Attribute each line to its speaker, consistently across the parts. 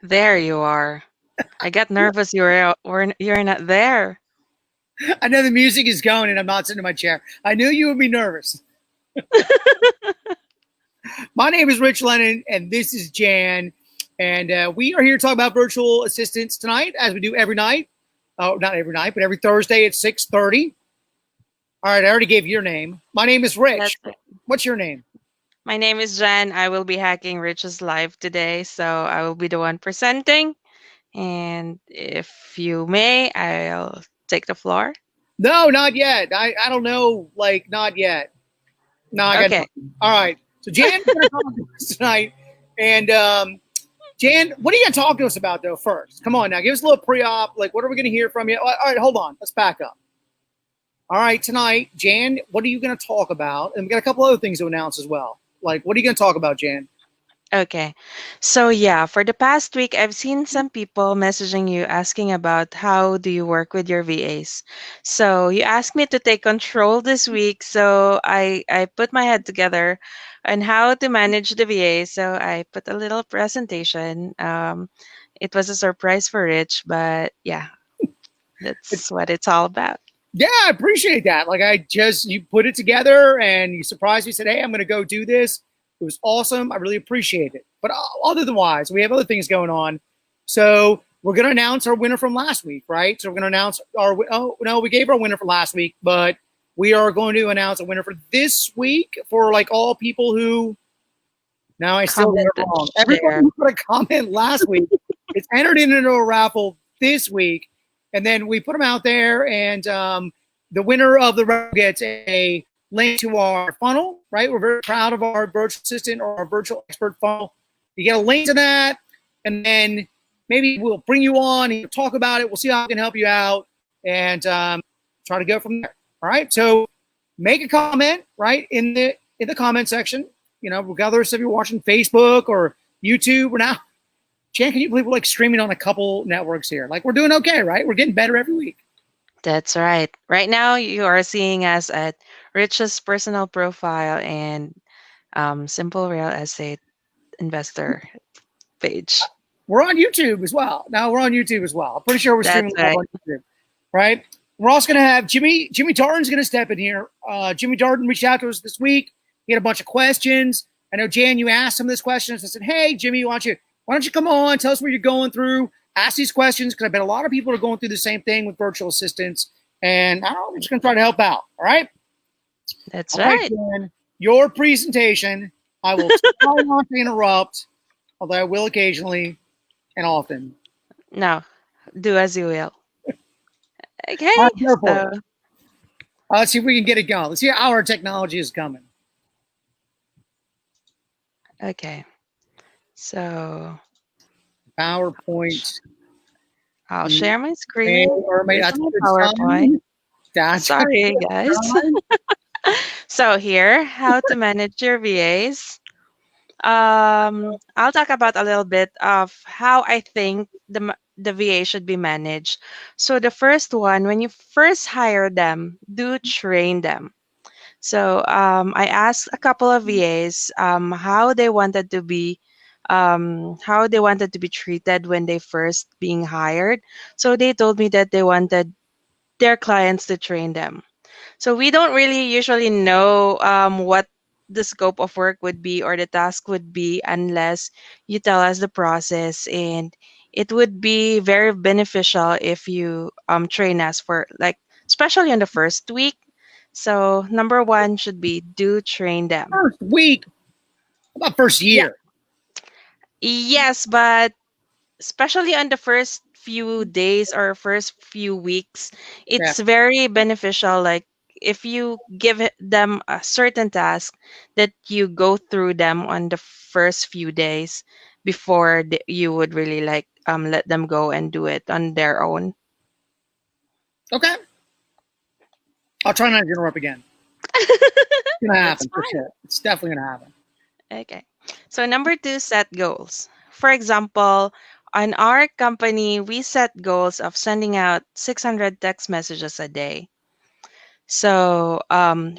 Speaker 1: There you are. I got nervous. You're not there.
Speaker 2: I know the music is going and I'm not sitting in my chair. I knew you would be nervous. My name is Rich Lennon and this is Jan. And we are here to talk about virtual assistants tonight, as we do every night. Oh, not every night, but every Thursday at 6:30. All right, I already gave your name. My name is Rich.
Speaker 1: That's it.
Speaker 2: What's your name?
Speaker 1: My name is Jen. I will be hacking Rich's live today, so I will be the one presenting. And if you may, I'll take the floor.
Speaker 2: No, not yet. I don't know, like, not yet. No, I got
Speaker 1: Okay.
Speaker 2: nothing. All right. So Jan's going to talk to us tonight. And Jan, what are you going to talk to us about, though, first? Come on now. Give us a little pre-op. Like, what are we going to hear from you? All right, hold on. Let's back up. All right, tonight, Jan, what are you going to talk about? And we got a couple other things to announce as well. Like, what are you going to talk about, Jan?
Speaker 1: Okay. So yeah, for the past week, I've seen some people messaging you asking about how do you work with your VAs. So you asked me to take control this week, so I put my head together on how to manage the VA. So I put a little presentation. It was a surprise for Rich, but yeah, that's what it's all about.
Speaker 2: Yeah, I appreciate that. Like, you put it together and you surprised me, said, hey, I'm going to go do this. It was awesome. I really appreciate it. But other than wise, we have other things going on. So we're going to announce our winner from last week, right? So we're going to announce oh, no, we gave our winner for last week, but we are going to announce a winner for this week for like all people who, now I still got
Speaker 1: Comment
Speaker 2: it
Speaker 1: and
Speaker 2: wrong. Everybody
Speaker 1: share.
Speaker 2: who put a comment last week, it's entered into a raffle this week. And then we put them out there and the winner of the raffle gets a link to our funnel, right? We're very proud of our virtual assistant or our virtual expert funnel. You get a link to that, and then maybe we'll bring you on and talk about it. We'll see how we can help you out and try to go from there. All right. So make a comment, right, in the comment section. You know, regardless if you're watching Facebook or YouTube. We're now, Jan, can you believe we're like streaming on a couple networks here? Like, we're doing okay, right? We're getting better every week.
Speaker 1: That's right. Right now, you are seeing us at Rich's personal profile and Simple Real Estate Investor page.
Speaker 2: We're on YouTube as well. Now we're on YouTube as well. I'm pretty sure we're
Speaker 1: That's
Speaker 2: streaming live
Speaker 1: right.
Speaker 2: on YouTube, right? We're also going to have Jimmy Darden's going to step in here. Jimmy Darden reached out to us this week. He had a bunch of questions. I know, Jan, you asked some of these questions. I said, hey, Jimmy, why don't you come on, tell us what you're going through, ask these questions, because I bet a lot of people are going through the same thing with virtual assistants. And I don't know, we're just going to try to help out. All right?
Speaker 1: That's
Speaker 2: All right,
Speaker 1: right.
Speaker 2: Jan, your presentation. I will try not to interrupt, although I will occasionally and often.
Speaker 1: Now, do as you will. Okay.
Speaker 2: All right, go for
Speaker 1: So,
Speaker 2: it. Let's see if we can get it going. Let's see how our technology is coming.
Speaker 1: okay. So,
Speaker 2: PowerPoint.
Speaker 1: I'll share my screen.
Speaker 2: Or maybe
Speaker 1: Here's
Speaker 2: that's a
Speaker 1: my
Speaker 2: good
Speaker 1: PowerPoint.
Speaker 2: sign. That's a
Speaker 1: Sorry,
Speaker 2: good
Speaker 1: guys.
Speaker 2: sign.
Speaker 1: So here, how to manage your VAs. I'll talk about a little bit of how I think the VA should be managed. So the first one, when you first hire them, do train them. So I asked a couple of VAs how they wanted to be treated when they first being hired. So they told me that they wanted their clients to train them. So we don't really usually know what the scope of work would be or the task would be unless you tell us the process, and it would be very beneficial if you train us for, like, especially in the first week. So number one should be do train them.
Speaker 2: First week. How about first
Speaker 1: Yeah.
Speaker 2: year?
Speaker 1: Yes, but especially on the first few days or first few weeks,
Speaker 2: Yeah.
Speaker 1: it's very beneficial. Like, if you give them a certain task, that you go through them on the first few days before you would really like let them go and do it on their own.
Speaker 2: Okay. I'll try not to interrupt again. It's gonna
Speaker 1: That's
Speaker 2: happen for
Speaker 1: fine.
Speaker 2: sure. It's definitely gonna happen.
Speaker 1: Okay. So number two, set goals. For example, on our company, we set goals of sending out 600 text messages a day. So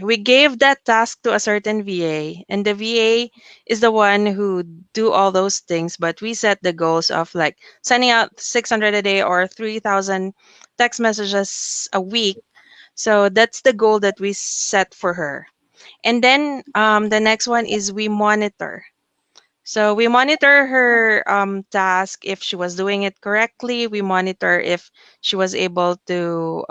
Speaker 1: we gave that task to a certain VA, and the VA is the one who do all those things. But we set the goals of like sending out 600 a day or 3,000 text messages a week. So that's the goal that we set for her. And then the next one is we monitor. So we monitor her task if she was doing it correctly. We monitor if she was able to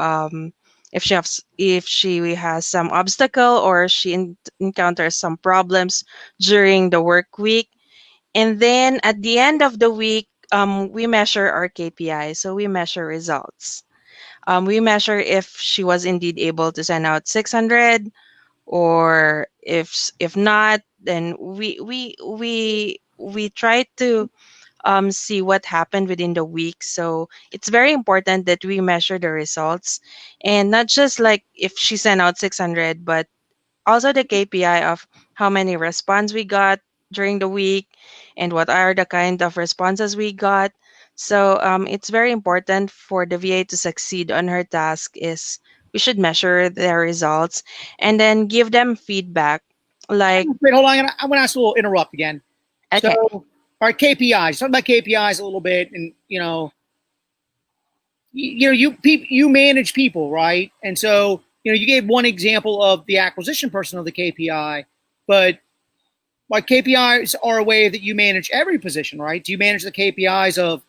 Speaker 1: if she has some obstacle or she encounters some problems during the work week. And then at the end of the week, we measure our KPI. So we measure results. We measure if she was indeed able to send out 600, or if not, then we try to see what happened within the week. So it's very important that we measure the results, and not just like if she sent out 600, but also the KPI of how many response we got during the week and what are the kind of responses we got. So it's very important for the VA to succeed on her task is we should measure their results and then give them feedback. Like,
Speaker 2: Wait, hold on. I want to ask a little interrupt again.
Speaker 1: okay,
Speaker 2: So, our KPIs. Talk about KPIs a little bit, and you manage people, right? And so, you gave one example of the acquisition person of the KPI, but like KPIs are a way that you manage every position, right? Do you manage the KPIs of,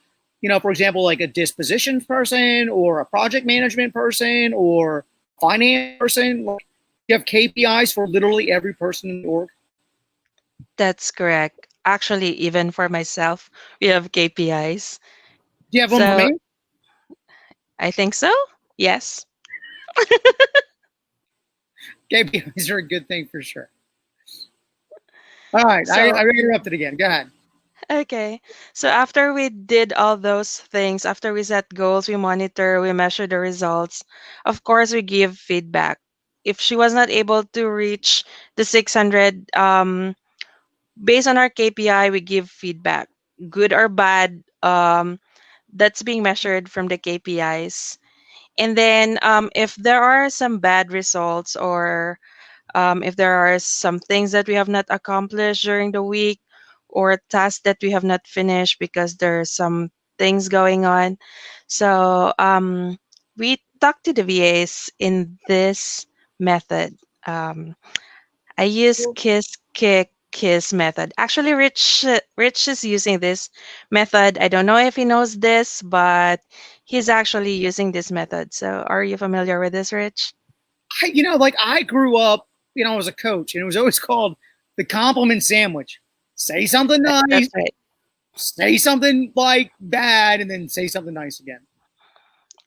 Speaker 2: for example, like a disposition person or a project management person or finance person? Like, you have KPIs for literally every person in the org.
Speaker 1: that's correct. Actually, even for myself, we have KPIs.
Speaker 2: Do you have one for
Speaker 1: So
Speaker 2: me?
Speaker 1: I think so. Yes.
Speaker 2: KPIs are a good thing for sure. All right, I
Speaker 1: So
Speaker 2: interrupted again. Go ahead.
Speaker 1: okay. So after we did all those things, after we set goals, we monitor, we measure the results. Of course, we give feedback. If she was not able to reach the 600, based on our KPI, we give feedback, good or bad. That's being measured from the KPIs. And then if there are some bad results or if there are some things that we have not accomplished during the week or tasks that we have not finished because there are some things going on. So we talk to the VAs in this method. I use kiss, kick, kiss method. Actually, Rich is using this method. I don't know if he knows this, but he's actually using this method. So are you familiar with this, Rich?
Speaker 2: Like I grew up, as a coach, and it was always called the compliment sandwich. Say something
Speaker 1: That's
Speaker 2: nice,
Speaker 1: right.
Speaker 2: say something like bad, and then say something nice again.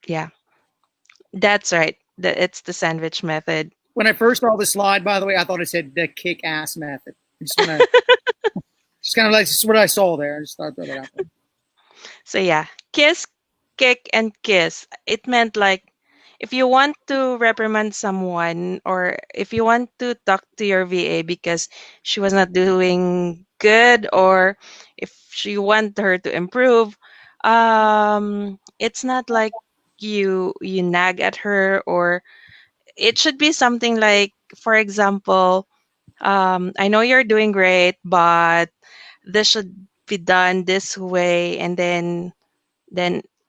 Speaker 1: Yeah. That's right. It's the sandwich method.
Speaker 2: When I first saw the slide, by the way, I thought it said the kick ass method. I just want to, just kind of like, just what I saw there. I just thought I'd throw that out there.
Speaker 1: So yeah, kiss, kick, and kiss. It meant like if you want to reprimand someone or if you want to talk to your VA because she was not doing good or if you want her to improve, it's not like you nag at her, or it should be something like, for example, I know you're doing great, but this should be done this way, and then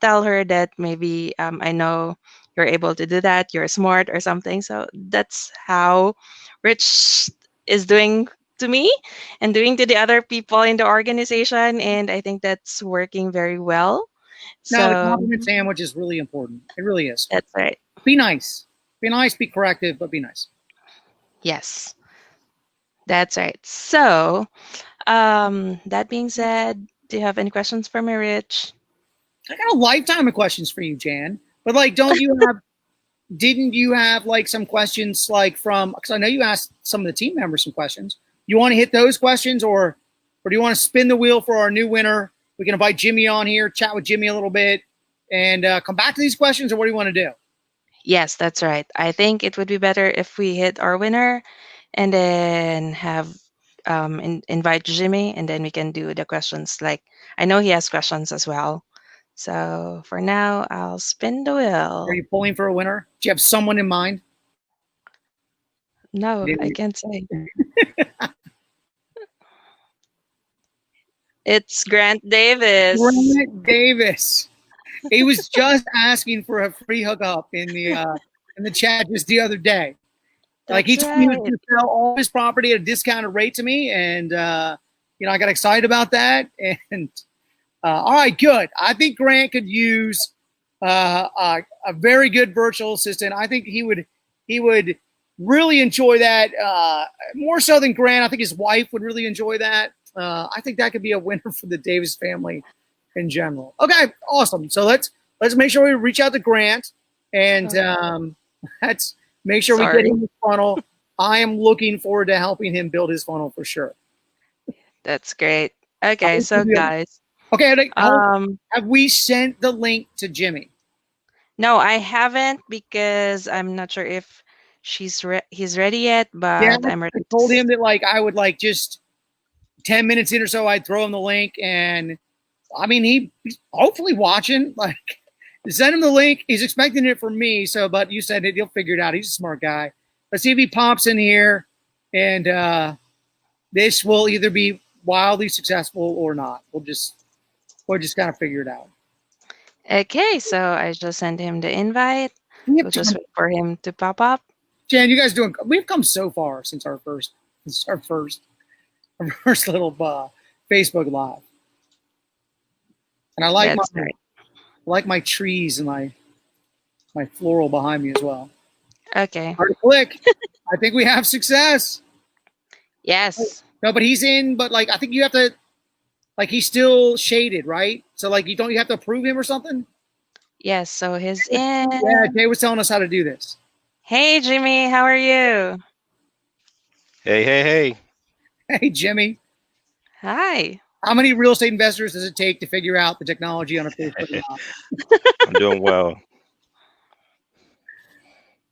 Speaker 1: tell her that maybe I know you're able to do that, you're smart or something. So that's how Rich is doing to me and doing to the other people in the organization, and I think that's working very well.
Speaker 2: Now, the
Speaker 1: So
Speaker 2: compliment sandwich is really important. It really is.
Speaker 1: that's right.
Speaker 2: Be nice. Be nice, be corrective, but be nice.
Speaker 1: Yes, that's right. So that being said, do you have any questions for me, Rich?
Speaker 2: I got a lifetime of questions for you, Jan. But like, didn't you have like some questions like from, because I know you asked some of the team members some questions. You want to hit those questions, or do you want to spin the wheel for our new winner? We can invite Jimmy on here, chat with Jimmy a little bit, and come back to these questions, or what do you want to do?
Speaker 1: Yes, that's right. I think it would be better if we hit our winner and then have invite Jimmy, and then we can do the questions. Like I know he has questions as well. So for now, I'll spin the
Speaker 2: Are
Speaker 1: wheel.
Speaker 2: you pulling for a winner? Do you have someone in mind?
Speaker 1: No, I can't say. It's Grant Davis.
Speaker 2: Grant Davis. He was just asking for a free hookup in the chat just the other day. Like he
Speaker 1: That's
Speaker 2: told me he was
Speaker 1: right.
Speaker 2: going to sell all his property at a discounted rate to me, and I got excited about that. And all right, good. I think Grant could use a very good virtual assistant. I think he would really enjoy that more so than Grant. I think his wife would really enjoy that. I think that could be a winner for the Davis family in general. Okay, awesome. So let's make sure we reach out to Grant and let's make sure we get him the funnel. I am looking forward to helping him build his funnel for sure.
Speaker 1: That's great. Okay, so guys.
Speaker 2: Okay, have we sent the link to Jimmy?
Speaker 1: No, I haven't because I'm not sure if he's ready yet, but I'm ready.
Speaker 2: I told him that like I would like just 10 minutes in or so, I'd throw him the link, and I mean he's hopefully watching. Like send him the link. He's expecting it from me. So, but you said it, he'll figure it out. He's a smart guy. Let's see if he pops in here, and this will either be wildly successful or not. We'll just kind of figure it out.
Speaker 1: Okay, so I just sent him the invite. We'll just wait for him to pop up.
Speaker 2: Jan, you guys doing? We've come so far since our first little Facebook Live, and I like my trees and my floral behind me as well.
Speaker 1: Okay.
Speaker 2: Hard to click. I think we have success.
Speaker 1: Yes.
Speaker 2: No, but he's in. But like, I think you have to. Like he's still shaded, right? So like, you have to approve him or something.
Speaker 1: Yes. So he's in.
Speaker 2: Yeah, Jay was telling us how to do this.
Speaker 1: Hey, Jimmy, how are you?
Speaker 3: Hey.
Speaker 2: Hey, Jimmy.
Speaker 1: Hi.
Speaker 2: How many real estate investors does it take to figure out the technology on a Facebook?
Speaker 3: I'm doing well.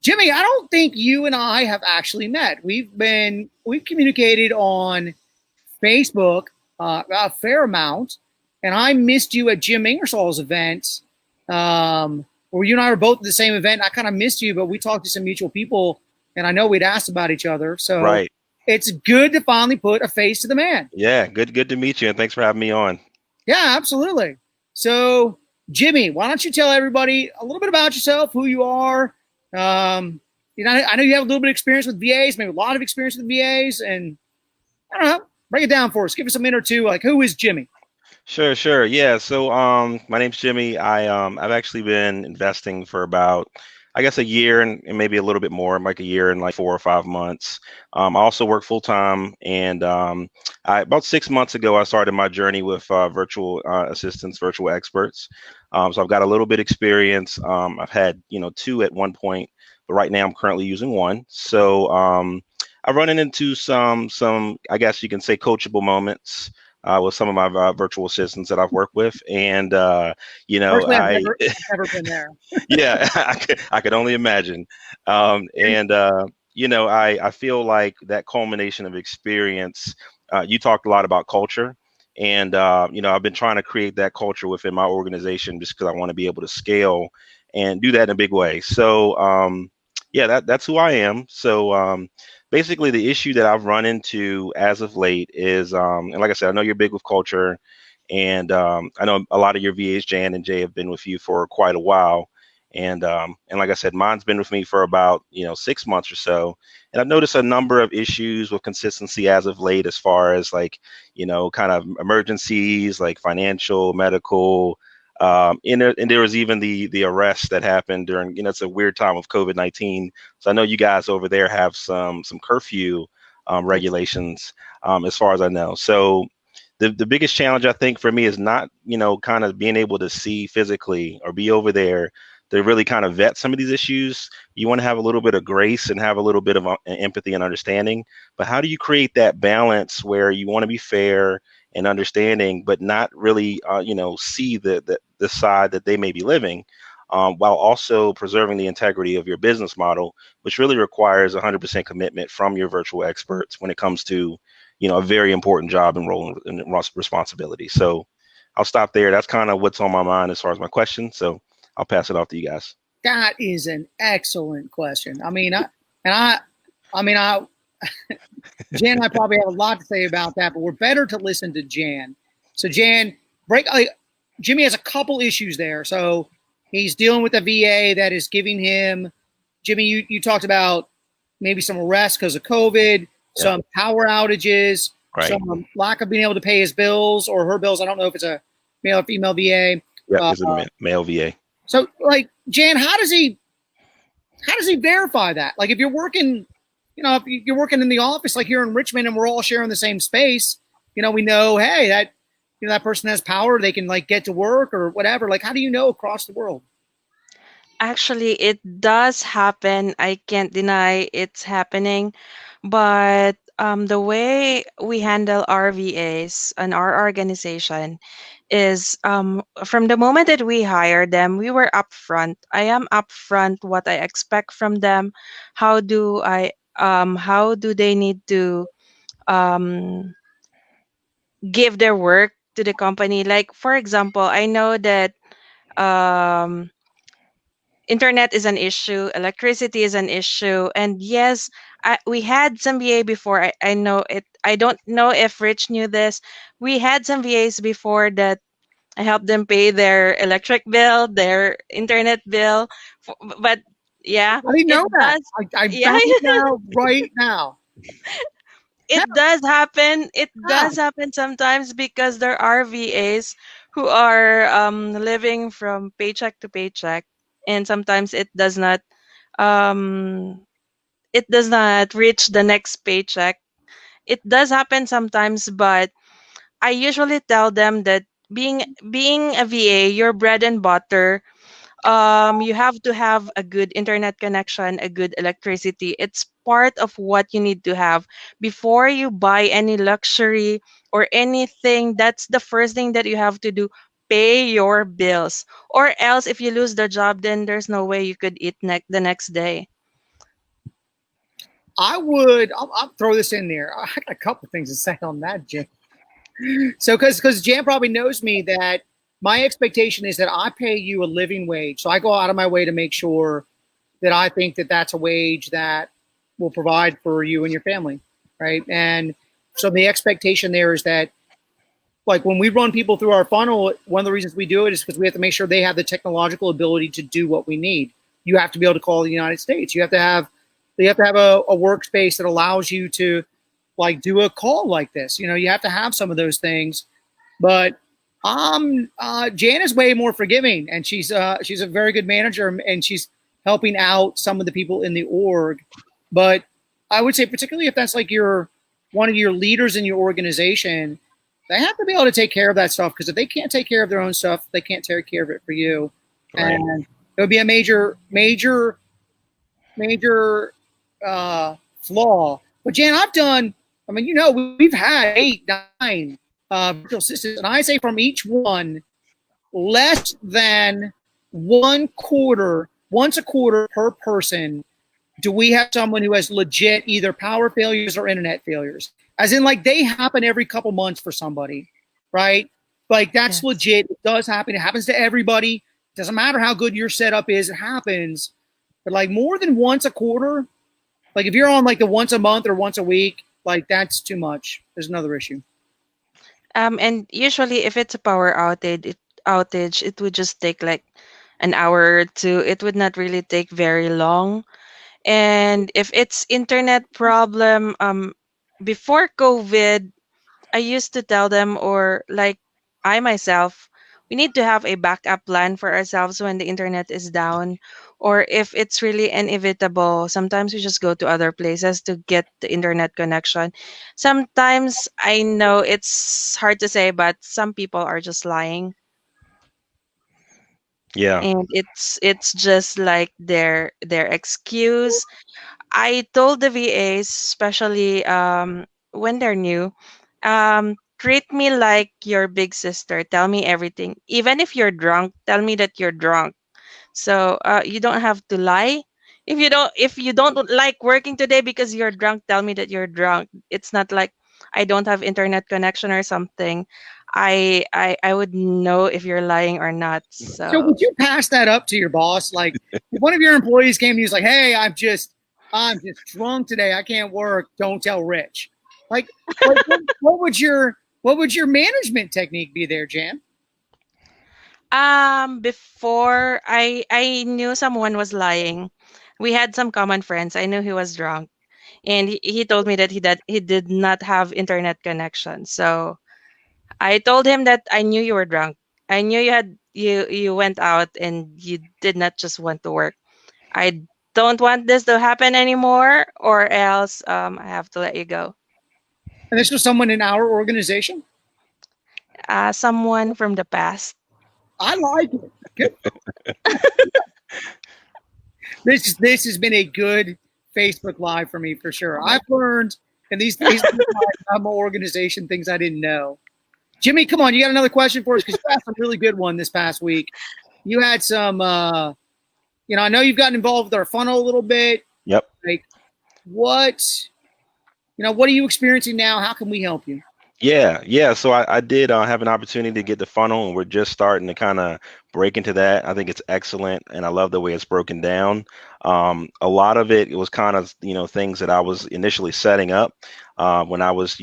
Speaker 2: Jimmy, I don't think you and I have actually met. We've communicated on Facebook a fair amount, and I missed you at Jim Ingersoll's event, where you and I were both at the same event. I kind of missed you, but we talked to some mutual people, and I know we'd asked about each other. So
Speaker 3: right.
Speaker 2: It's good to finally put a face to the man.
Speaker 3: Yeah, good to meet you, and thanks for having me on.
Speaker 2: Yeah, absolutely. So, Jimmy, why don't you tell everybody a little bit about yourself, who you are? I know you have a little bit of experience with VAs, maybe a lot of experience with VAs, and I don't know, break it down for us. Give us a minute or two. Like, who is Jimmy?
Speaker 3: Sure. Yeah. So, my name's Jimmy. I've actually been investing for about, I guess, a year and maybe a little bit more, like a year and like 4 or 5 months. I also work full time, and about 6 months ago, I started my journey with virtual assistants, virtual experts. So I've got a little bit experience. I've had 2 at one point, but right now I'm currently using 1. So I've run into some I guess you can say coachable moments with some of my virtual assistants that I've worked with, and
Speaker 2: Personally, I've never been there.
Speaker 3: Yeah, I could only imagine, and I feel like that culmination of experience. You talked a lot about culture, and I've been trying to create that culture within my organization just because I want to be able to scale and do that in a big way. So that's who I am. So basically, the issue that I've run into as of late is, and like I said, I know you're big with culture, and I know a lot of your VAs, Jan and Jay, have been with you for quite a while. And like I said, mine's been with me for about 6 months or so, and I've noticed a number of issues with consistency as of late, as far as like kind of emergencies, like financial, medical. And there was even the arrest that happened during, it's a weird time of COVID-19. So I know you guys over there have some curfew regulations, as far as I know. So the biggest challenge I think for me is not, kind of being able to see physically or be over there to really kind of vet some of these issues. You want to have a little bit of grace and have a little bit of empathy and understanding. But how do you create that balance where you want to be fair and understanding, but not really, see the side that they may be living, while also preserving the integrity of your business model, which really requires 100% commitment from your virtual experts when it comes to, a very important job and role and responsibility. So I'll stop there. That's kind of what's on my mind as far as my question. So I'll pass it off to you guys.
Speaker 2: That is an excellent question. I mean, I mean, Jan and I probably have a lot to say about that, but we're better to listen to Jan. So Jan, Jimmy has a couple issues there. So he's dealing with a VA that is giving him, Jimmy, you talked about maybe some arrests because of COVID, some power outages, some lack of being able to pay his bills or her bills. I don't know if it's a male or female VA.
Speaker 3: Yeah, it's a male VA.
Speaker 2: So, like, Jan, how does he verify that? Like, if you're working, if you're working in the office, like here in Richmond, and we're all sharing the same space, we know, hey, that person has power. They can like get to work or whatever. Like, how do you know across the world?
Speaker 1: Actually, it does happen. I can't deny it's happening. But the way we handle our VAs and our organization is from the moment that we hire them, we were upfront. I am upfront what I expect from them. How do they need to um, give their work to the company? Like, for example, I know that um, internet is an issue, electricity is an issue, and yes, we had some VA before. I know it. I don't know if Rich knew this. We had some VAs before that I helped them pay their electric bill, their internet bill, but yeah,
Speaker 2: I didn't
Speaker 1: it
Speaker 2: know that.
Speaker 1: does.
Speaker 2: I
Speaker 1: Yeah,
Speaker 2: found it out right now.
Speaker 1: it does happen. It does happen sometimes because there are VAs who are living from paycheck to paycheck, and sometimes um, it does not reach the next paycheck. It does happen sometimes, but I usually tell them that being a VA, your bread and butter, you have to have a good internet connection, a good electricity. It's part of what you need to have before you buy any luxury or anything. That's the first thing that you have to do. Pay your bills, or else if you lose the job, then there's no way you could eat the next day.
Speaker 2: I'll throw this in there. I got a couple things to say on that, Jim. So, because Jan probably knows me, that my expectation is that I pay you a living wage. So I go out of my way to make sure that I think that that's a wage that will provide for you and your family, right? And so the expectation there is that, like, when we run people through our funnel, one of the reasons we do it is because we have to make sure they have the technological ability to do what we need. You have to be able to call the United States. You have to have a workspace that allows you to like do a call like this. You have to have some of those things. But Jan is way more forgiving, and she's a very good manager, and she's helping out some of the people in the org. But I would say, particularly if that's like one of your leaders in your organization, they have to be able to take care of that stuff, because if they can't take care of their own stuff, they can't take care of it for you. Right. And it would be a major flaw. But Jan, we've had 8, 9 virtual assistants, and I say from each one, less than once a quarter per person, do we have someone who has legit either power failures or internet failures. As in, like, they happen every couple months for somebody, right? Like, that's legit. It does happen. It happens to everybody. It doesn't matter how good your setup is. It happens. But, like, more than once a quarter, like, if you're on, like, the once a month or once a week, like, that's too much. There's another issue.
Speaker 1: And usually, if it's a power outage, it would just take like an hour or two. It would not really take very long. And if it's internet problem, before COVID, I used to tell them, or like I myself, we need to have a backup plan for ourselves when the internet is down, or if it's really inevitable. Sometimes we just go to other places to get the internet connection. Sometimes I know it's hard to say, but some people are just lying.
Speaker 3: Yeah.
Speaker 1: And it's just like their excuse. I told the VAs, especially when they're new, treat me like your big sister. Tell me everything. Even if you're drunk, tell me that you're drunk. So you don't have to lie. If you don't like working today because you're drunk, tell me that you're drunk. It's not like I don't have internet connection or something. I would know if you're lying or not.
Speaker 2: So would you pass that up to your boss? Like, if one of your employees came to you, was like, "Hey, I'm just drunk today. I can't work. Don't tell Rich. Like what would your management technique be there, Jan?
Speaker 1: Before I knew someone was lying. We had some common friends. I knew he was drunk, and he told me that he did not have internet connection. So I told him that I knew you were drunk. I knew you went out and you did not just want to work. I don't want this to happen anymore, or else I have to let you go.
Speaker 2: And this was someone in our organization.
Speaker 1: Someone from the past.
Speaker 2: I like it. Good. This has been a good Facebook Live for me for sure. I've learned in these Facebook Lives about my organization things I didn't know. Jimmy, come on, you got another question for us because you asked a really good one this past week. You had some, I know you've gotten involved with our funnel a little bit.
Speaker 3: Yep.
Speaker 2: Like, what are you experiencing now? How can we help you?
Speaker 3: Yeah. So I did have an opportunity to get the funnel, and we're just starting to kind of break into that. I think it's excellent, and I love the way it's broken down. A lot of it was kind of things that I was initially setting up when I was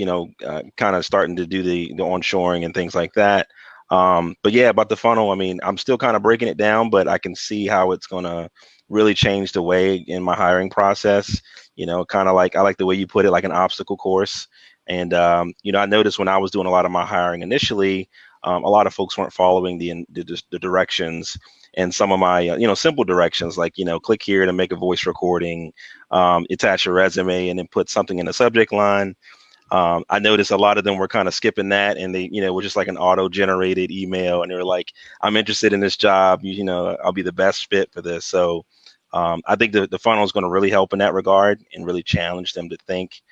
Speaker 3: kind of starting to do the onshoring and things like that. But yeah, about the funnel, I mean, I'm still kind of breaking it down, but I can see how it's gonna really change the way in my hiring process. Kind of like I like the way you put it, like an obstacle course. And I noticed when I was doing a lot of my hiring initially, a lot of folks weren't following the directions and some of my simple directions, like click here to make a voice recording, attach your resume, and then put something in the subject line. I noticed a lot of them were kind of skipping that, and they were just like an auto-generated email, and they were like, "I'm interested in this job. I'll be the best fit for this." So I think the funnel is going to really help in that regard and really challenge them to think.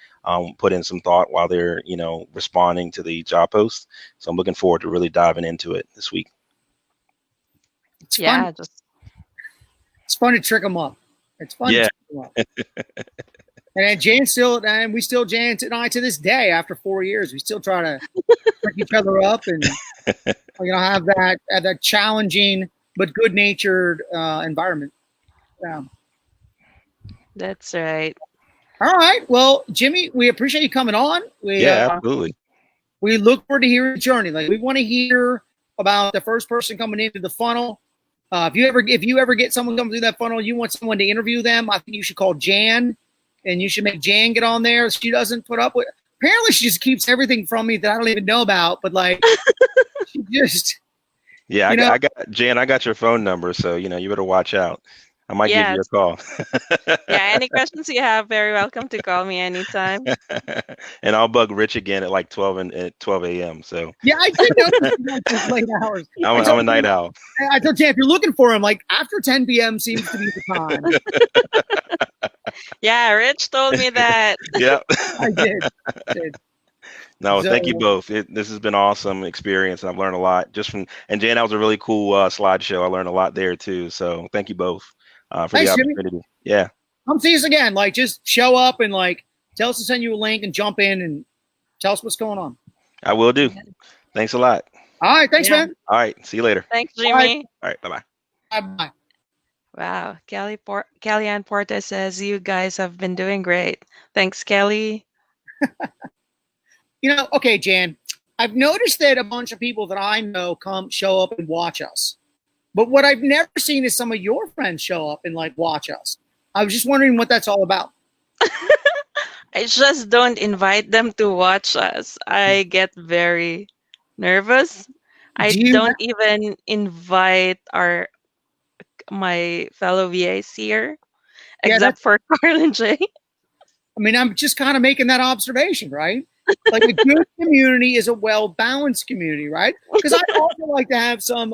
Speaker 3: Put in some thought while they're, responding to the job post. So I'm looking forward to really diving into it this week.
Speaker 2: It's fun. It's fun to trick them up. It's fun.
Speaker 3: Yeah.
Speaker 2: To trick them up. And Jan and I to this day, after 4 years, we still try to trick each other up and have that challenging but good-natured environment. Yeah.
Speaker 1: That's right.
Speaker 2: All right. Well, Jimmy, we appreciate you coming on.
Speaker 3: Absolutely.
Speaker 2: We look forward to hearing your journey. Like, we want to hear about the first person coming into the funnel. If you ever get someone coming through that funnel, you want someone to interview them, I think you should call Jan, and you should make Jan get on there. She doesn't put up with. Apparently, she just keeps everything from me that I don't even know about. But like, she just.
Speaker 3: Yeah, I got Jan. I got your phone number, so you better watch out. I might give you a call.
Speaker 1: Yeah, any questions you have, very welcome to call me anytime.
Speaker 3: And I'll bug Rich again at like 12 a.m. So
Speaker 2: yeah, I did notice late hours.
Speaker 3: I'm a night owl.
Speaker 2: I told Jan, if you're looking for him, like after 10 p.m. seems to be the time.
Speaker 1: Yeah, Rich told me that.
Speaker 3: Yeah,
Speaker 2: I did.
Speaker 3: No, thank you both. This has been an awesome experience, and I've learned a lot and Jan, that was a really cool slideshow. I learned a lot there too. So thank you both. For the opportunity. Jimmy. Yeah.
Speaker 2: Come see us again. Like, just show up and tell us to send you a link and jump in and tell us what's going on.
Speaker 3: I will do. Thanks a lot.
Speaker 2: All right. Thanks, man.
Speaker 3: All right. See you later.
Speaker 1: Thanks, Jimmy.
Speaker 3: All right. Bye-bye.
Speaker 2: Bye-bye.
Speaker 1: Wow. Kellyanne Porta says, you guys have been doing great. Thanks, Kelly.
Speaker 2: Okay, Jan, I've noticed that a bunch of people that I know show up and watch us. But what I've never seen is some of your friends show up and watch us. I was just wondering what that's all about.
Speaker 1: I just don't invite them to watch us. I get very nervous. I don't even invite my fellow VAs here, except for Carl and Jay.
Speaker 2: I mean, I'm just kind of making that observation, right? Like, a good community is a well-balanced community, right? Because I'd also like to have some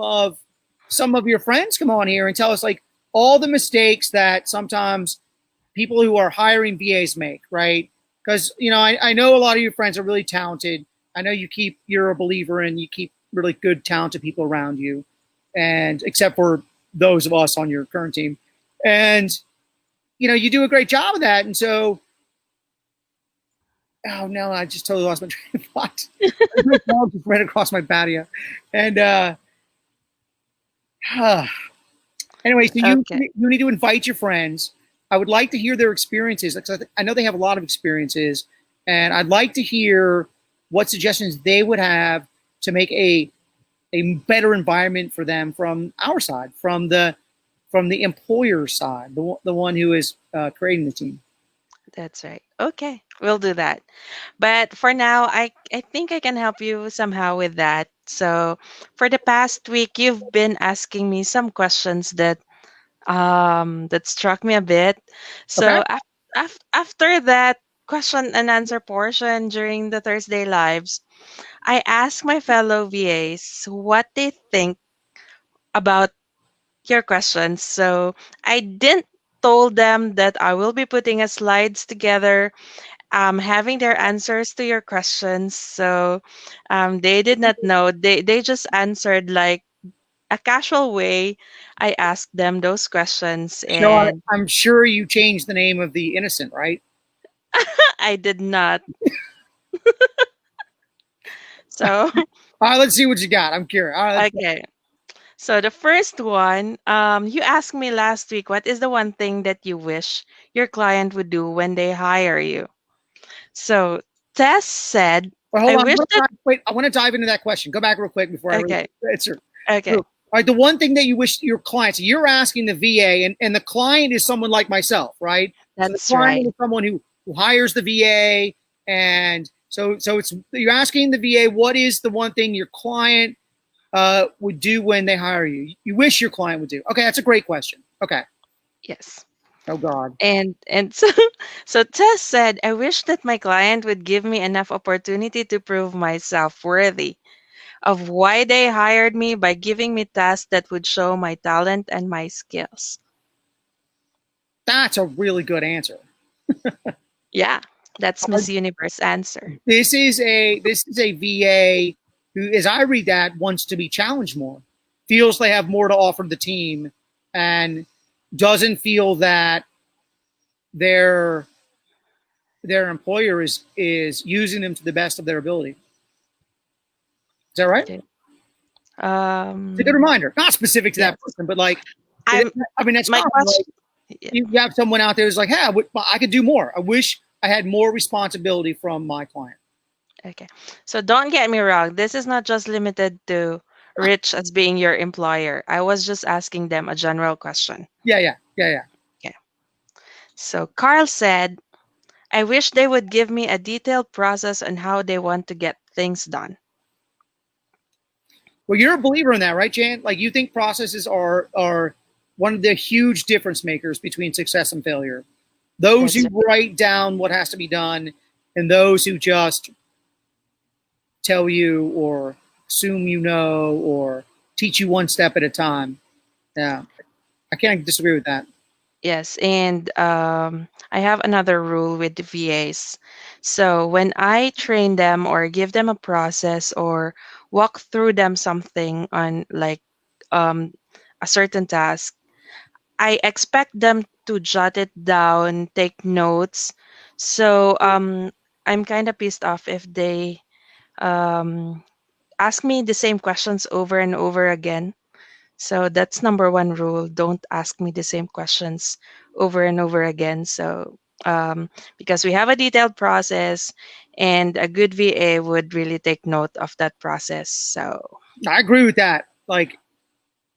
Speaker 2: of your friends come on here and tell us all the mistakes that sometimes people who are hiring VAs make, right? Because, I know a lot of your friends are really talented. I know you're a believer and you keep really good, talented people around you, and except for those of us on your current team. And, you do a great job of that. And so, oh no, I just totally lost my train of thought. My dog just ran across my patio. And, anyway, so you need to invite your friends. I would like to hear their experiences. I know they have a lot of experiences, and I'd like to hear what suggestions they would have to make a better environment for them from our side, from the employer side, the one who is creating the team.
Speaker 1: That's right. Okay, we'll do that. But for now, I think I can help you somehow with that. So for the past week, you've been asking me some questions that struck me a bit.
Speaker 2: Okay.
Speaker 1: So after that question and answer portion during the Thursday lives, I asked my fellow VAs what they think about your questions. So I didn't told them that I will be putting a slides together, having their answers to your questions. So they did not know. They just answered like a casual way. I asked them those questions,
Speaker 2: So
Speaker 1: and
Speaker 2: I'm sure you changed the name of the innocent, right?
Speaker 1: I did not. So
Speaker 2: All right, let's see what you got. I'm curious. All right,
Speaker 1: okay. So the first one, you asked me last week, what is the one thing that you wish your client would do when they hire you? So Tess said,
Speaker 2: well, hold
Speaker 1: I
Speaker 2: on.
Speaker 1: wish that.
Speaker 2: Wait, I want to dive into that question. Go back real quick before I really
Speaker 1: Okay,
Speaker 2: answer.
Speaker 1: okay,
Speaker 2: All right, the one thing that you wish your clients, you're asking the VA, and the client is someone like myself, right? So the
Speaker 1: that's
Speaker 2: client
Speaker 1: right.
Speaker 2: is someone who hires the VA, and so it's you're asking the VA what is the one thing your client would do when they hire you. You wish your client would do. Okay, that's a great question. Okay.
Speaker 1: Yes.
Speaker 2: Oh God.
Speaker 1: And so so Tess said, I wish that my client would give me enough opportunity to prove myself worthy of why they hired me by giving me tasks that would show my talent and my skills.
Speaker 2: That's a really good answer.
Speaker 1: Yeah, that's Miss Universe answer.
Speaker 2: This is a VA who, as I read that, wants to be challenged more, feels they have more to offer the team, and doesn't feel that their their employer is using them to the best of their ability. Is that right?
Speaker 1: Okay.
Speaker 2: It's a good reminder. Not specific to
Speaker 1: Yes.
Speaker 2: that person, but like,
Speaker 1: I'm
Speaker 2: I mean, that's
Speaker 1: my
Speaker 2: common. Like,
Speaker 1: question. Yeah.
Speaker 2: you have someone out there who's like, "Hey, I could do more. I wish I had more responsibility from my client."
Speaker 1: Okay. So don't get me wrong. This is not just limited to Rich as being your employer. I was just asking them a general question.
Speaker 2: Yeah, yeah, yeah, yeah.
Speaker 1: Okay. So Carl said, I wish they would give me a detailed process on how they want to get things done.
Speaker 2: Well, you're a believer in that, right, Jan? Like, you think processes are one of the huge difference makers between success and failure. Those
Speaker 1: That's
Speaker 2: who write down what has to be done, and those who just tell you or assume you know or teach you one step at a time. Yeah, I can't disagree with that.
Speaker 1: yes, and I have another rule with the VAs. So when I train them or give them a process or walk through them something on like um, a certain task, I expect them to jot it down, take notes. So I'm kind of pissed off if they um, ask me the same questions over and over again. So that's number one rule. Don't ask me the same questions over and over again. So because we have a detailed process and a good VA would really take note of that process. So
Speaker 2: I agree with that. Like,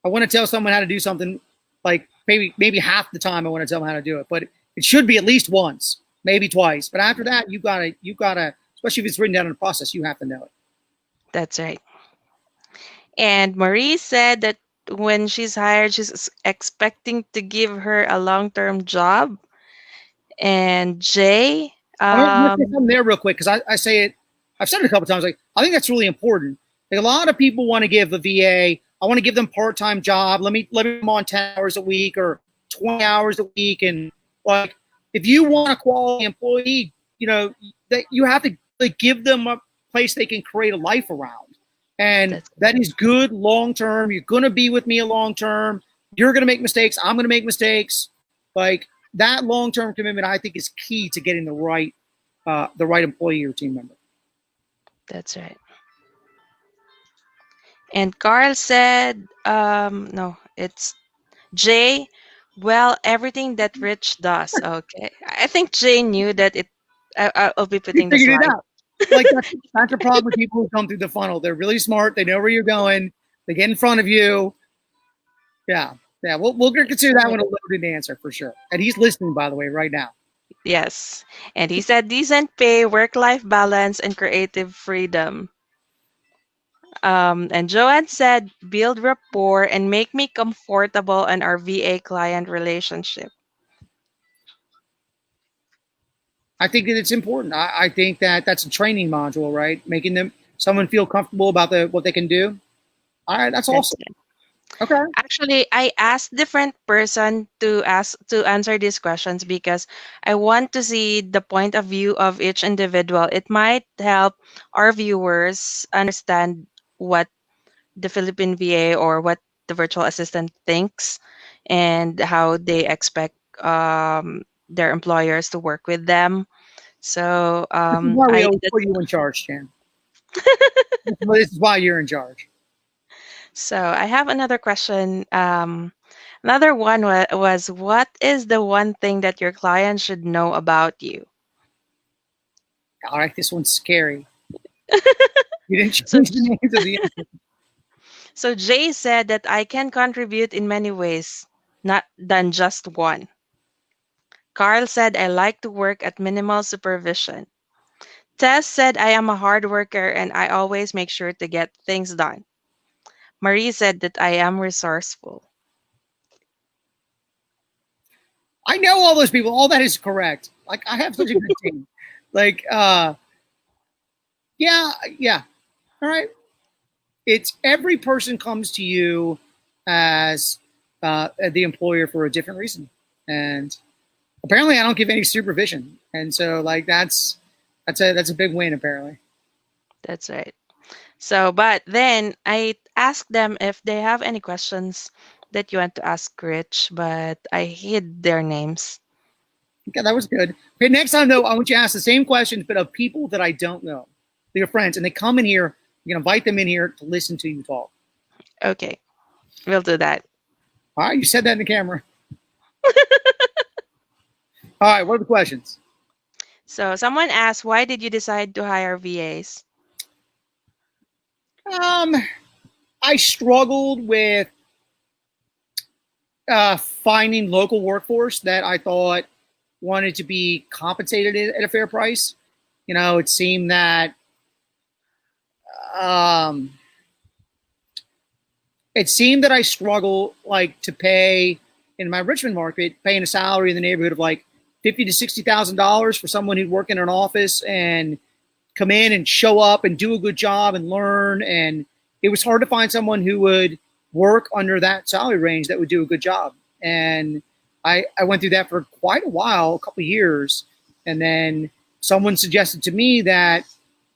Speaker 2: I want to tell someone how to do something. Like, maybe half the time I want to tell them how to do it, but it should be at least once, maybe twice. But after that, you gotta, especially if it's written down in the process, you have to know it.
Speaker 1: that's right. And Marie said that when she's hired, she's expecting to give her a long term job. And Jay,
Speaker 2: I'm gonna say something there real quick because I say it. I've said it a couple times. Like, I think that's really important. Like, a lot of people want to give the VA. I want to give them part-time job. Let me them on 10 hours a week or 20 hours a week. And like, if you want a quality employee, that you have to like give them a place they can create a life around, and
Speaker 1: that's
Speaker 2: that is good long term. You're gonna be with me a long term. You're gonna make mistakes. I'm gonna make mistakes. Like, that long term commitment, I think, is key to getting the right employee or team member.
Speaker 1: that's right. And Carl said, no, it's Jay. Well, everything that Rich does. Okay. I think Jay knew that it. I'll be
Speaker 2: You
Speaker 1: putting the
Speaker 2: figured it
Speaker 1: slide.
Speaker 2: out. Like that's the problem with people who come through the funnel. They're really smart. They know where you're going. They get in front of you. Yeah, yeah. We'll
Speaker 1: That's
Speaker 2: consider that
Speaker 1: right.
Speaker 2: one a loaded answer for sure. And he's listening, by the way, right now.
Speaker 1: Yes. And he said decent pay, work-life balance, and creative freedom. And Joanne said build rapport and make me comfortable in our VA client relationship.
Speaker 2: I think that it's important. I think that that's a training module, right? Making them someone feel comfortable about what they can do. All right, that's
Speaker 1: That's
Speaker 2: awesome. Okay.
Speaker 1: Actually, I asked different person to answer these questions because I want to see the point of view of each individual. It might help our viewers understand what the Philippine VA or what the virtual assistant thinks and how they expect their employers to work with them. So
Speaker 2: This is why we
Speaker 1: I
Speaker 2: always
Speaker 1: that's,
Speaker 2: put you in charge, Jan. This is why you're in charge.
Speaker 1: so I have another question. Another one was what is the one thing that your client should know about you?
Speaker 2: All right, this one's scary. You didn't
Speaker 1: So
Speaker 2: change the names of the.
Speaker 1: so Jay said that I can contribute in many ways, not than just one. Carl said I like to work at minimal supervision. Tess said I am a hard worker and I always make sure to get things done. Marie said that I am resourceful.
Speaker 2: I know all those people. All that is correct. Like I have such a good team. Like, yeah, yeah. All right. It's every person comes to you as the employer for a different reason, and apparently I don't give any supervision, and so like that's a big win apparently.
Speaker 1: That's right. So, but then I asked them if they have any questions that you want to ask Rich, but I hid their names.
Speaker 2: Okay, that was good. Okay, next time though, I want you to ask the same questions, but of people that I don't know, your friends, and they come in here. You can invite them in here to listen to you talk.
Speaker 1: Okay, we'll do that.
Speaker 2: All right, you said that in the camera. All right, what are the questions?
Speaker 1: So, someone asked, why did you decide to hire VAs?
Speaker 2: Um, I struggled with finding local workforce that I thought wanted to be compensated at a fair price. You know, it seemed that um, I struggle like to pay in my Richmond market, paying a salary in the neighborhood of like $50,000 to $60,000 for someone who'd work in an office and come in and show up and do a good job and learn. And it was hard to find someone who would work under that salary range that would do a good job. And I went through that for quite a while, a couple of years. And then someone suggested to me that,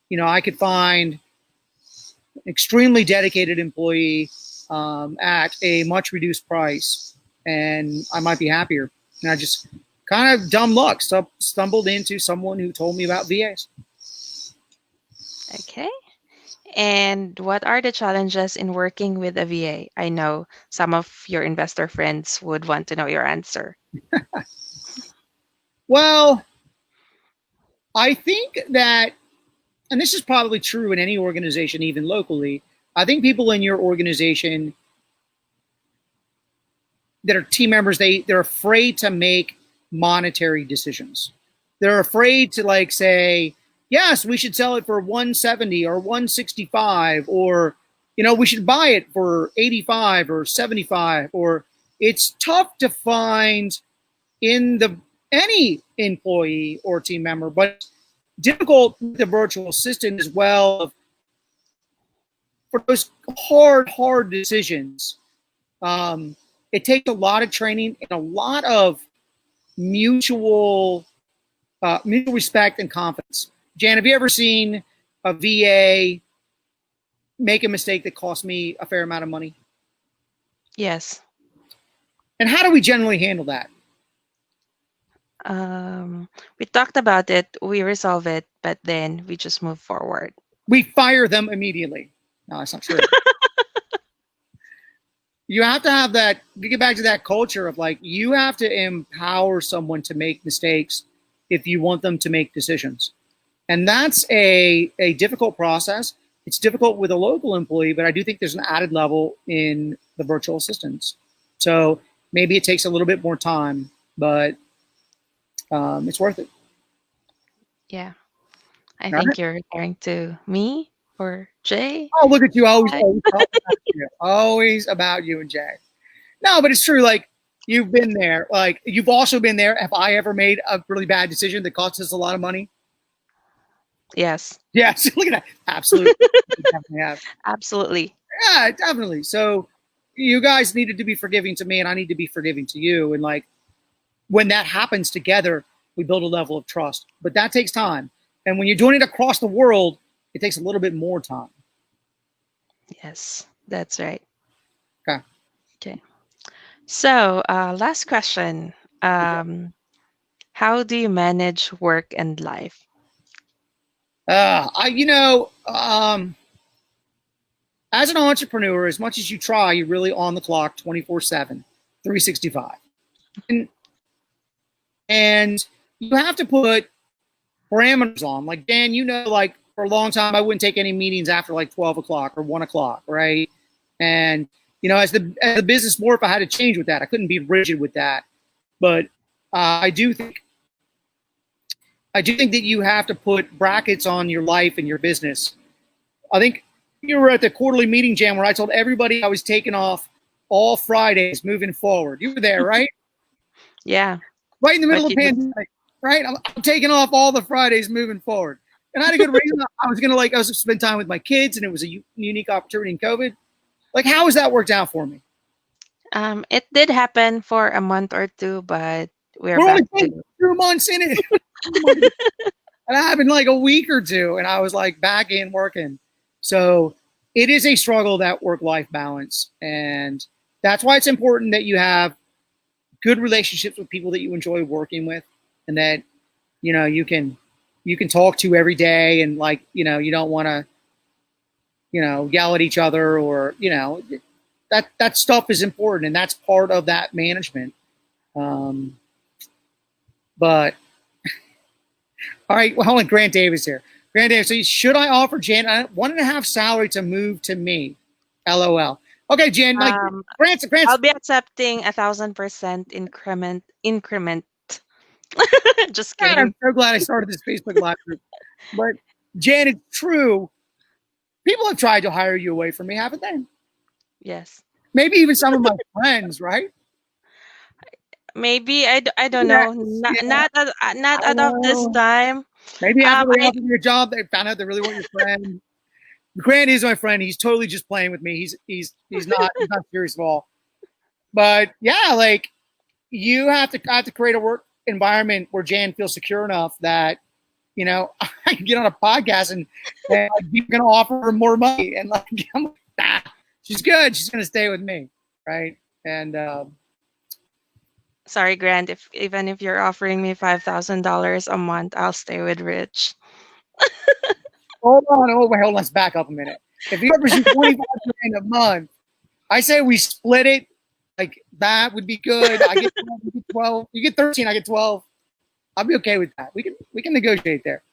Speaker 2: you know, I could find an extremely dedicated employee at a much reduced price and I might be happier. And I just kind of dumb luck stumbled into someone who told me about VAs.
Speaker 1: Okay. And what are the challenges in working with a VA? I know some of your investor friends would want to know your answer.
Speaker 2: Well, I think that, and this is probably true in any organization, even locally, I think people in your organization that are team members, they're afraid to make monetary decisions. They're afraid to like say, yes, we should sell it for 170 or 165, or you know, we should buy it for 85 or 75, or it's tough to find in the any employee or team member, but difficult with the virtual assistant as well for those hard decisions. It takes a lot of training and a lot of mutual mutual respect and confidence. Jan, have you ever seen a VA make a mistake that cost me a fair amount of money?
Speaker 1: Yes.
Speaker 2: And how do we generally handle that?
Speaker 1: We talked about it, we resolve it, but then we just move forward.
Speaker 2: We fire them immediately. No, that's not true. you have to have that. You get back to that culture of like you have to empower someone to make mistakes if you want them to make decisions, and that's a difficult process. It's difficult with a local employee, but I do think there's an added level in the virtual assistants. So maybe it takes a little bit more time, but it's worth it.
Speaker 1: Yeah. I
Speaker 2: All
Speaker 1: think
Speaker 2: right.
Speaker 1: you're referring to me or Jay.
Speaker 2: Oh, look at you! Always,
Speaker 1: Hi.
Speaker 2: always talking about you. Always about you and Jay. No, but it's true. Like you've been there. Like you've also been there. Have I ever made a really bad decision that cost us a lot of money?
Speaker 1: Yes,
Speaker 2: Yes. Look at that. Absolutely. Definitely have.
Speaker 1: absolutely.
Speaker 2: Yeah, definitely. So you guys needed to be forgiving to me, and I need to be forgiving to you. And like when that happens together, we build a level of trust. But that takes time. And when you're doing it across the world, it takes a little bit more time.
Speaker 1: Yes, that's right.
Speaker 2: Okay.
Speaker 1: Okay. So, last question. How do you manage work and life?
Speaker 2: You know, as an entrepreneur, as much as you try, you're really on the clock 24/7, 365. And, and you have to put parameters on. Like, Dan, you know, like for a long time, I wouldn't take any meetings after like 12 o'clock or 1 o'clock, right? And, you know, as the business morphed, I had to change with that. I couldn't be rigid with that. But I do think that you have to put brackets on your life and your business. I think you were at the quarterly meeting, Jam, where I told everybody I was taking off all Fridays moving forward. You were there, right?
Speaker 1: Yeah,
Speaker 2: Right in the middle
Speaker 1: but
Speaker 2: of
Speaker 1: you
Speaker 2: the
Speaker 1: did.
Speaker 2: pandemic, right? I'm taking off all the Fridays moving forward. And I had a good reason. I was going to spend time with my kids, and it was a unique opportunity in COVID. Like, how has that worked out for me?
Speaker 1: It did happen for a month or two, but we're
Speaker 2: We're
Speaker 1: back
Speaker 2: only
Speaker 1: to.
Speaker 2: 2 months in it. And it happened like a week or two, and I was like back in working. So it is a struggle, that work-life balance. And that's why it's important that you have good relationships with people that you enjoy working with, and that, you know, you can talk to every day, and like, you know, you don't want to, you know, yell at each other, or, you know, that stuff is important, and that's part of that management. Um, but all right, well, hold on, Grant Davis here. Grant Davis, so should I offer Jan 1.5 salary to move to me? LOL. Okay, Jan, like
Speaker 1: Um,
Speaker 2: Grant's
Speaker 1: I'll be accepting 1,000% increment. Just
Speaker 2: God, I'm
Speaker 1: kidding.
Speaker 2: so glad I started this Facebook Live group. But Jan, it's true. People have tried to hire you away from me, haven't they?
Speaker 1: Yes.
Speaker 2: Maybe even some of my friends, right?
Speaker 1: Maybe I don't
Speaker 2: Yeah,
Speaker 1: know. Not
Speaker 2: yeah,
Speaker 1: not at, not
Speaker 2: I
Speaker 1: out of this
Speaker 2: know.
Speaker 1: time.
Speaker 2: Maybe after they
Speaker 1: I
Speaker 2: offered me a job, they found out they really want your friend. Grant is my friend. He's totally just playing with me. He's not serious at all. But yeah, like you have to I have to create a work environment where Jan feels secure enough that, you know, I can get on a podcast and you're gonna offer her more money, and like I'm like, nah, she's good. She's gonna stay with me, right? And
Speaker 1: Sorry, Grant. If even if you're offering me $5,000 a month, I'll stay with Rich.
Speaker 2: hold on, let's back up a minute. If he offers you 25 grand a month, I say we split it. Like that would be good. I get 12, you get 12. You get 13, I get 12. I'll be okay with that. We can negotiate there.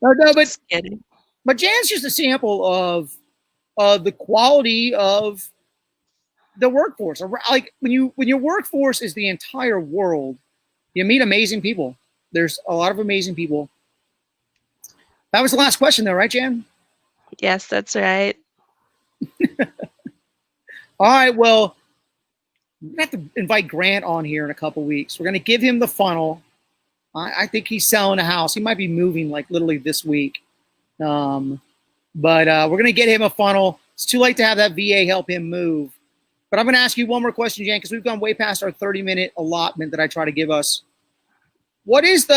Speaker 2: No,
Speaker 1: Just kidding.
Speaker 2: but Jan's just a sample of the quality of the workforce. Like when your workforce is the entire world, you meet amazing people. There's a lot of amazing people. That was the last question, though, right, Jan?
Speaker 1: Yes, that's right.
Speaker 2: All right. Well, we're gonna have to invite Grant on here in a couple weeks. We're gonna give him the funnel. I think he's selling a house. He might be moving like literally this week. But we're gonna get him a funnel. It's too late to have that VA help him move. But I'm gonna ask you one more question, Jan, because we've gone way past our 30-minute allotment that I try to give us. What is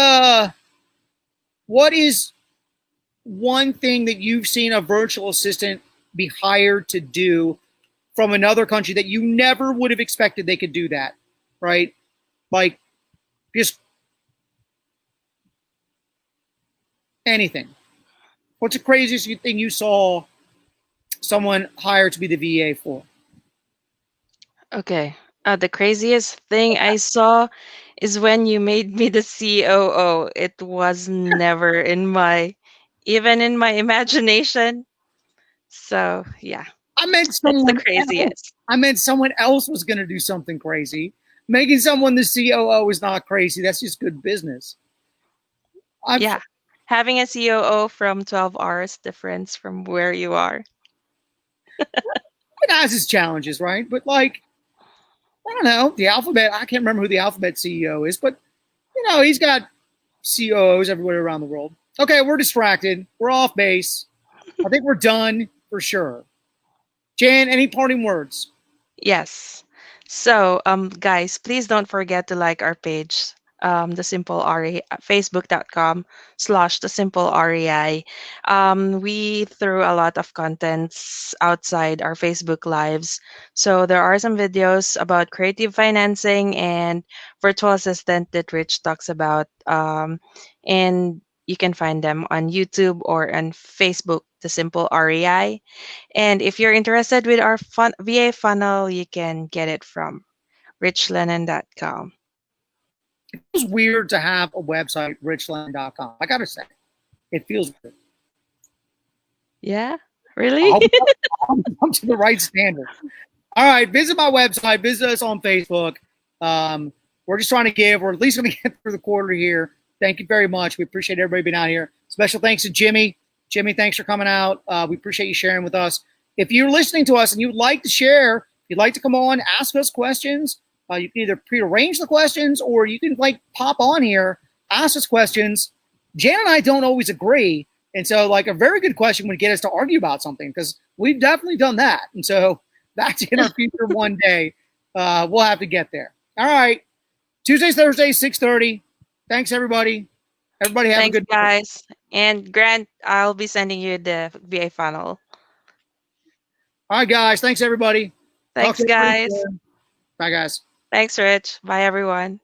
Speaker 2: one thing that you've seen a virtual assistant be hired to do from another country that you never would have expected they could do that, right? Like just anything. What's the craziest thing you saw someone hired to be the VA for?
Speaker 1: Okay. The craziest thing I saw is when you made me the COO. It was never even in my imagination. So, yeah,
Speaker 2: I meant
Speaker 1: that's the
Speaker 2: someone else.
Speaker 1: craziest.
Speaker 2: I meant someone else was going to do something crazy. Making someone the COO is not crazy. That's just good business.
Speaker 1: Yeah. Having a COO from 12 hours difference from where you are.
Speaker 2: It has its challenges, right? But like, I don't know, the Alphabet. I can't remember who the Alphabet CEO is, but he's got COOs everywhere around the world. Okay, we're distracted. We're off base. I think we're done for sure. Jan, any parting words?
Speaker 1: Yes. So, guys, please don't forget to like our page, the Simple REI, facebook.com/the Simple REI. We threw a lot of contents outside our Facebook lives. So there are some videos about creative financing and virtual assistant that Rich talks about. And you can find them on YouTube or on Facebook, the Simple REI. And if you're interested with our VA funnel, you can get it from richlennon.com.
Speaker 2: It feels weird to have a website, richland.com. I got to say, it feels weird.
Speaker 1: Yeah, really?
Speaker 2: I'm to the right standard. All right, visit my website, visit us on Facebook. We're just trying to give, we're at least going to get through the quarter here. Thank you very much. We appreciate everybody being out here. Special thanks to Jimmy. Jimmy, thanks for coming out. We appreciate you sharing with us. If you're listening to us and you'd like to share, you'd like to come on, ask us questions, you can either prearrange the questions or you can pop on here, ask us questions. Jan and I don't always agree. And so a very good question would get us to argue about something because we've definitely done that. And so that's in our future one day. We'll have to get there. All right. Tuesdays, Thursdays, 6:30. Thanks, everybody. Everybody have a good
Speaker 1: night. Guys. And Grant, I'll be sending you the VA funnel.
Speaker 2: All right, guys. Thanks, everybody.
Speaker 1: Thanks, guys.
Speaker 2: Bye, guys.
Speaker 1: Thanks, Rich. Bye, everyone.